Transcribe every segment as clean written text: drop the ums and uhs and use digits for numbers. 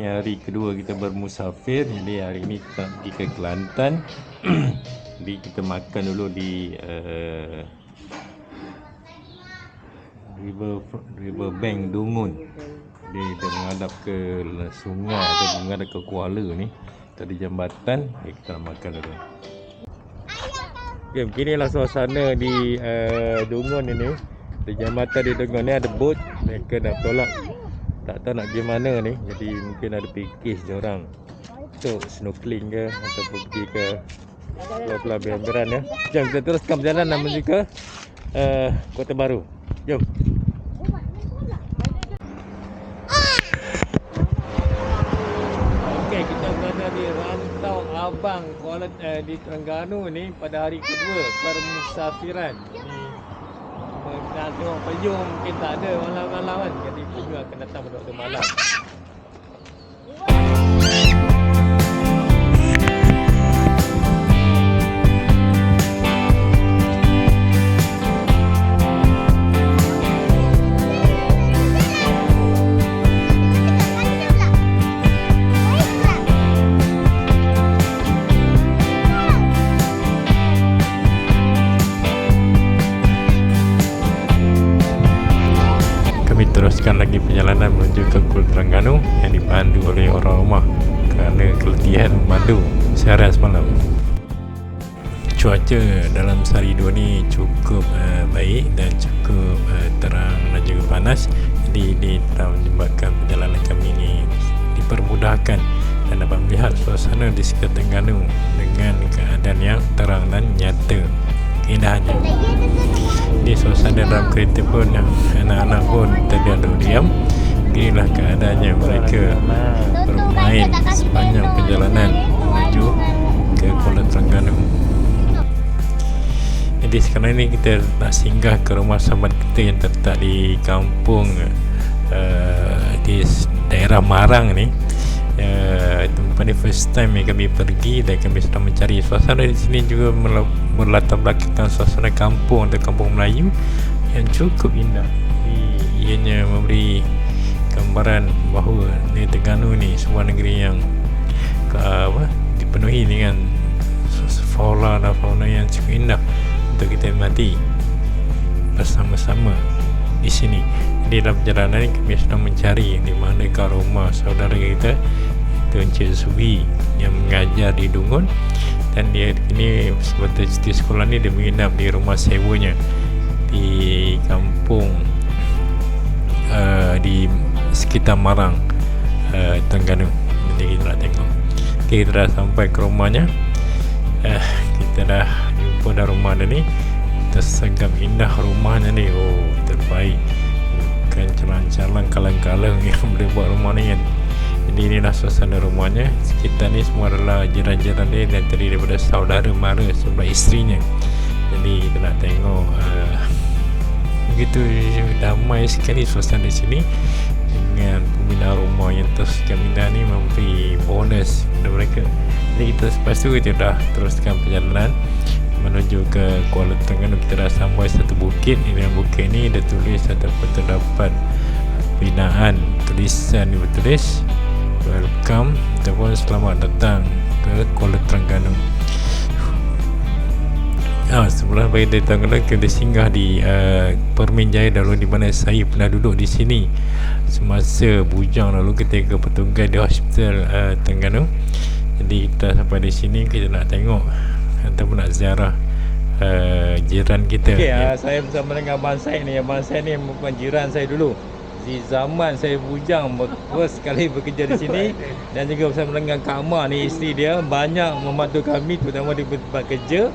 Ini hari kedua kita bermusafir. Jadi hari ini kita pergi ke Kelantan. Jadi kita makan dulu di Riverbank Dungun. Jadi kita menghadap ke sungai atau menghadap ke Kuala ni. Tadi jambatan. Kita nak makan dulu. Okay, beginilah suasana di Dungun ini. Di jambatan di Dungun ni ada bot. Mereka nak tolak, tak tahu nak pergi mana ni. Jadi mungkin ada pakej diorang untuk snorkeling ke atau pergi ke pulau-pulau berhampiran ya. Jom kita teruskan perjalanan menuju ke Kota Baru. Jom. Okey, kita berada di Rantau Abang Kuala di Terengganu ni pada hari kedua permusafiran. Ni nak tengok penyu mungkin tak ada malam-malam kan. Jadi penyu akan datang pada waktu malam. Teruskan lagi perjalanan menuju ke Kuala Terengganu yang dipandu oleh orang rumah kerana keletihan memandu seharian semalam. Cuaca dalam sehari dua ni cukup baik dan cukup terang dan juga panas. Jadi ini telah menyebabkan perjalanan kami ini dipermudahkan dan dapat melihat suasana di sekitar Terengganu dengan keadaan yang terang dan nyata. Indahnya di suasana dalam kereta pun anak-anak pun terlihat diam. Inilah keadaannya mereka bermain sepanjang perjalanan menuju ke Kuala Terengganu. Jadi sekarang ini kita nak singgah ke rumah sahabat kita yang terletak di kampung di daerah Marang ni. Tempat ni first time yang kami pergi dan kami sedang mencari suasana di sini juga berlatar belakang suasana kampung atau kampung Melayu yang cukup indah. Ianya memberi gambaran bahawa di Terengganu ni sebuah negeri yang dipenuhi dengan fauna dan fauna yang cukup indah untuk kita nikmati bersama-sama di sini. Di dalam perjalanan ini kami sedang mencari di manakah rumah saudara kita, itu Encik Subi yang mengajar di Dungun, dan dia kini sebagai cuti sekolah ni dia menginap di rumah sewanya di kampung di sekitar Marang, Terengganu. Jadi kita nak tengok. Okay, kita dah sampai ke rumahnya. Kita dah jumpa dah rumah dia ni. Tersegam indah rumahnya ni. Oh, terbaik. Bukan calang-calang kalang-kalang yang boleh buat rumah ni kan. Jadi inilah suasana rumahnya. Sekitar ni semua adalah jiran-jiran dia dan terdiri daripada saudara mara sebelah isterinya. Jadi kita nak tengok begitu damai sekali suasana di sini dengan pembinaan rumah yang tersegar indah ni memberi bonus kepada mereka. Jadi kita lepas tu kita dah teruskan perjalanan menuju ke Kuala Terengganu. Kita dah sampai satu bukit. Di dalam bukit ni dia tulis ataupun terdapat binaan tulisan yang bertulis welcome ataupun selamat datang ke Kuala Terengganu. Sebelum bagi dari Terengganu kita singgah di Permin Jaya dahulu, di mana saya pernah duduk di sini semasa bujang lalu ketika bertugas di hospital Terengganu. Jadi kita sampai di sini, kita nak tengok ataupun nak ziarah jiran kita. Okay, saya bersama dengan abang saya ni. Abang saya ni bukan jiran saya dulu. Di zaman saya bujang first sekali bekerja di sini, dan juga bersama dengan Kak Ma ni, isteri dia, banyak membantu kami terutama di tempat kerja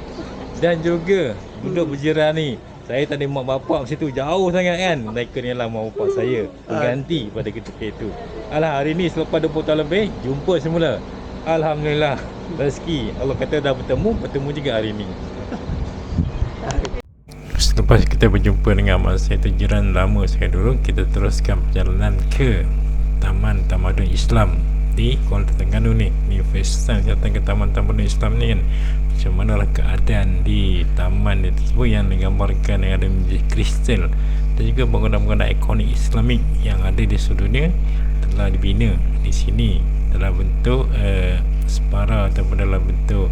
dan juga duduk berjiran ni. Saya tak ada mak bapak masa tu, jauh sangat kan. Mereka ni lah mak bapak saya, berganti pada ketika itu. Alah, hari ni selepas 20 tahun lebih jumpa semula. Alhamdulillah, rezeki Allah kata dah bertemu juga hari ni. Selepas kita berjumpa dengan masa itu jiran lama sekali dulu, kita teruskan perjalanan ke Taman Tamadun Islam di Kuala Terengganu ni. Ni first time saya datang ke Taman Tamadun Islam ni kan. Macam manalah keadaan di taman tersebut yang digambarkan yang ada masjid kristal dan juga bangunan-bangunan ikonik Islamik yang ada di seluruh dunia telah dibina di sini dalam bentuk separa ataupun dalam bentuk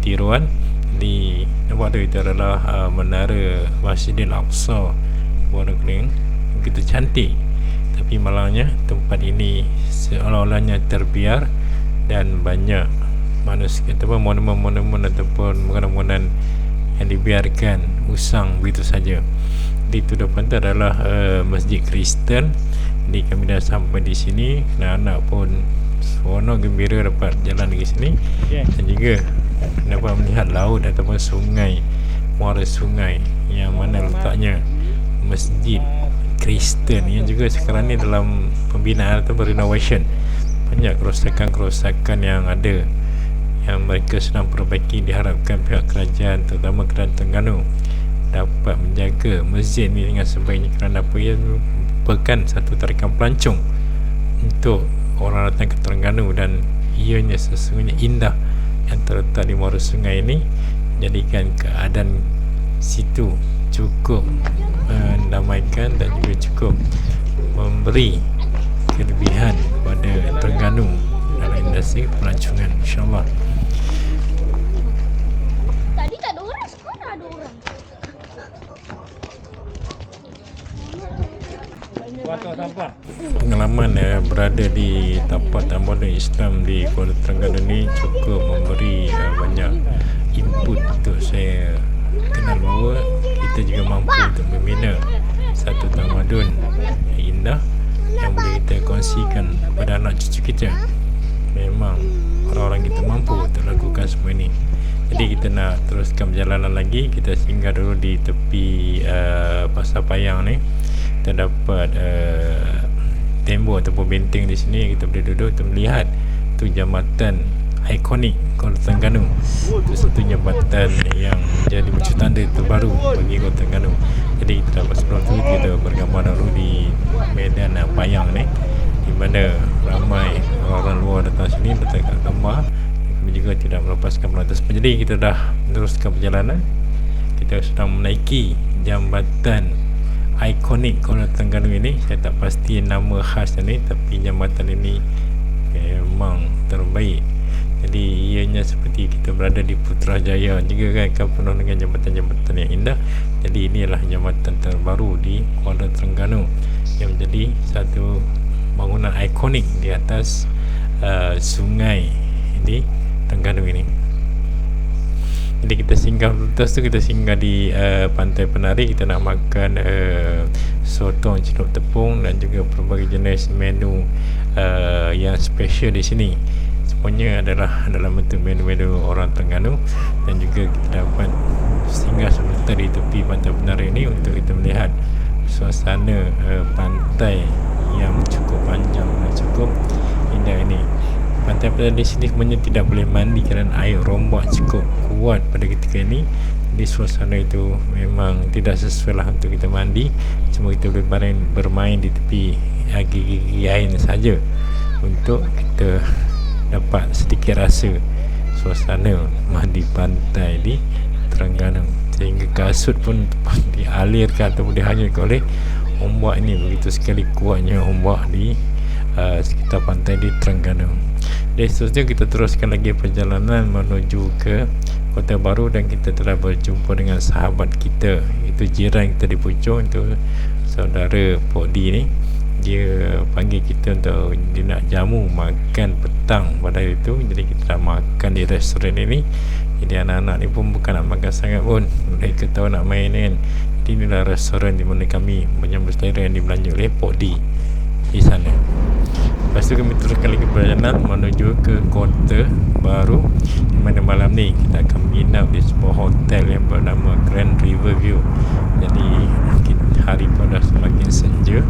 tiruan. Di nampak tu, itu adalah menara Masjidil Aqsa, warna kuning, begitu cantik. Tapi malangnya tempat ini seolah-olahnya terbiar dan banyak manusia ataupun monumen-monumen ataupun bangunan-bangunan yang dibiarkan usang begitu saja. Di tu depan tu adalah masjid Kristen. Jadi kami dah sampai di sini, anak-anak pun seronok gembira dapat jalan di sini, dan juga dapat melihat laut ataupun sungai, muara sungai yang mana letaknya masjid Kristen yang juga sekarang ni dalam pembinaan atau renovation. Banyak kerosakan-kerosakan yang ada yang mereka sedang perbaiki. Diharapkan pihak kerajaan, terutama Kerajaan Terengganu, dapat menjaga masjid ni dengan sebaiknya, kerana apa, ia merupakan satu tarikan pelancong untuk orang datang ke Terengganu, dan ianya sesungguhnya indah yang terletak di muara sungai ini, jadikan keadaan situ cukup mendamaikan dan juga cukup memberi kelebihan kepada Terengganu dalam industri pelancongan, insyaAllah. Tadi tak ada orang, sekarang ada orang. Pengalaman berada di tapak tamadun Islam di Kuala Terengganu ini cukup memberi banyak input untuk saya kenal bahawa kita juga mampu untuk membina satu tamadun yang indah yang boleh kita kongsikan kepada anak cucu kita. Memang orang-orang kita mampu untuk lakukan semua ini. Jadi kita nak teruskan perjalanan lagi. Kita singgah dulu di tepi Pasar Payang ni. Kita dapat tembok ataupun benteng di sini. Kita boleh duduk, kita melihat tu jambatan ikonik Kuala Terengganu. Itu satu jambatan yang menjadi wujud tanda terbaru bagi Kuala Terengganu. Jadi kita dapat sebelum tu kita bergambar dulu di medan Payang ni, di mana ramai orang luar datang sini letakkan gambar. Kami juga tidak melepaskan penonton. Jadi kita dah meneruskan perjalanan. Kita sedang menaiki jambatan ikonik Kuala Terengganu ini. Saya tak pasti nama khasnya ni, tapi jambatan ini memang terbaik. Jadi ianya seperti kita berada di Putrajaya juga kan penuh dengan jambatan-jambatan yang indah. Jadi inilah jambatan terbaru di Kuala Terengganu yang menjadi satu bangunan ikonik di atas sungai di Terengganu ini. Jadi kita singgah, lepas tu kita singgah di Pantai Penari. Kita nak makan sotong celup tepung dan juga berbagai jenis menu yang special di sini. Semuanya adalah dalam bentuk menu-menu orang Terengganu, dan juga kita dapat singgah sebentar di tepi Pantai Penari ini untuk kita melihat suasana pantai yang cukup panjang dan cukup indah ini. Pantai Penari di sini sebenarnya tidak boleh mandi kerana air rombak cukup kuat pada ketika ini. Di suasana itu memang tidak sesuai lah untuk kita mandi. Cuma kita boleh bermain di tepi gigi air saja untuk kita dapat sedikit rasa suasana mandi pantai di Terengganu. Sehingga kasut pun dialirkan ataupun dihanyutkan oleh ombak ini. Begitu sekali kuatnya ombak di sekitar pantai di Terengganu. Dan seterusnya kita teruskan lagi perjalanan menuju ke Kota Baru, dan kita telah berjumpa dengan sahabat kita, itu jiran kita di Puchong, itu saudara Pok D ni. Dia panggil kita untuk dia nak jamu makan petang pada hari itu. Jadi kita nak makan di restoran ini. Jadi anak-anak ni pun bukan nak makan sangat pun, mereka tahu nak main kan. Jadi inilah restoran di mana kami menyambut selera yang dibelanjut oleh Pok D di sana. Lepas tu kami teruskan lagi perjalanan menuju ke Kota Baru, di mana malam ni kita akan menginap di sebuah hotel yang bernama Grand Riverview. Jadi hari pun dah semakin senja,